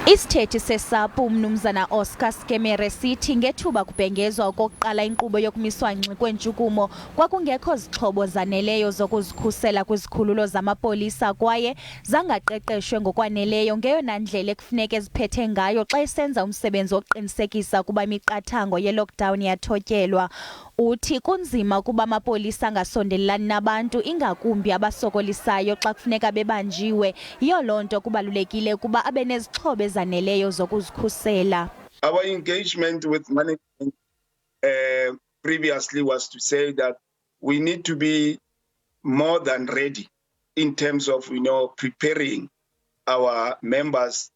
Isithethi seSAPU umnumzana Oscar Skommere sithi ngethuba kubhengezwa okokuqala inkqubo yokumiswa ngxi kwentshukumo kwakungekho zixhobo zaneleyo zokuzikhusela kwizikhululo zamapolisa kwaye zangaqeqeshwe ngokwaneleyo ngeyona ndlela ekufuneka eziphethe ngayo xa isenza umsebenzi wokuqinisekisa kuba imiqathango ye-lockdown yathotyelwa. Uthi kunzima kuba amapolisa angasondelelani nabantu ingakumbi abasokolisayo xa kufuneka bebanjiwe. Yiyo loo nto kubalulekile kuba abe nezixhobo zaneleyo zokuzikhusela. Our engagement with management previously was to say that we need to be more than ready in terms of, preparing our members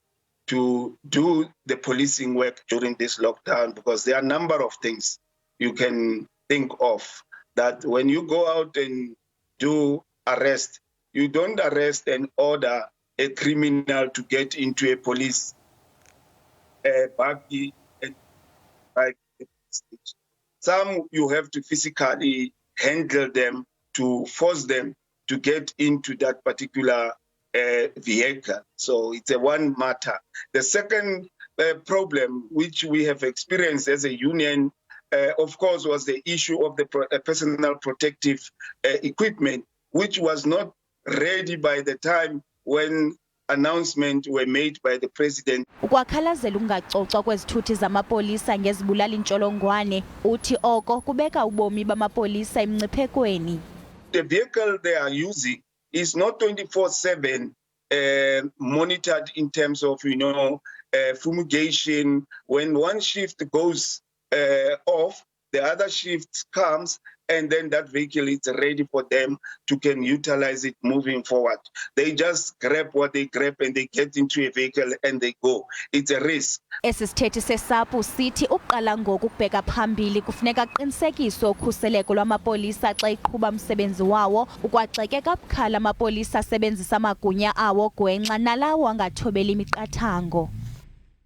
to do the policing work during this lockdown, because there are a number of things you can think of that when you go out and do arrest, you don't arrest and order a criminal to get into a police buggy and like some you have to physically handle them to force them to get into that particular vehicle. So it's a one matter. The second problem which we have experienced as a union, of course, was the issue of the personal protective equipment, which was not ready by the time when announcements were made by the president. Ukwakhalazela ungacocwa kwezithuthi zamapolisa ngezibulala intsholongwane uthi oko kubeka ubomi bamapolisa emngciphekweni. The vehicle they are using is not 24/7 monitored in terms of fumigation. When one shift goes off, the other shift comes, and then that vehicle is ready for them to can utilize it moving forward. They just grab what they grab and they get into a vehicle and they go. It's a risk. Isithethi seSAPU sithi uqala ngoku kubheka phambili kufuneka aqinisekiswe ukhuseleko lwamapolisa xa iqhuba umsebenzi wawo, ukwaxeke kabukhala amapolisa asebenzisa amagunya awo gwenxa nalawo angathobeli imiqathango.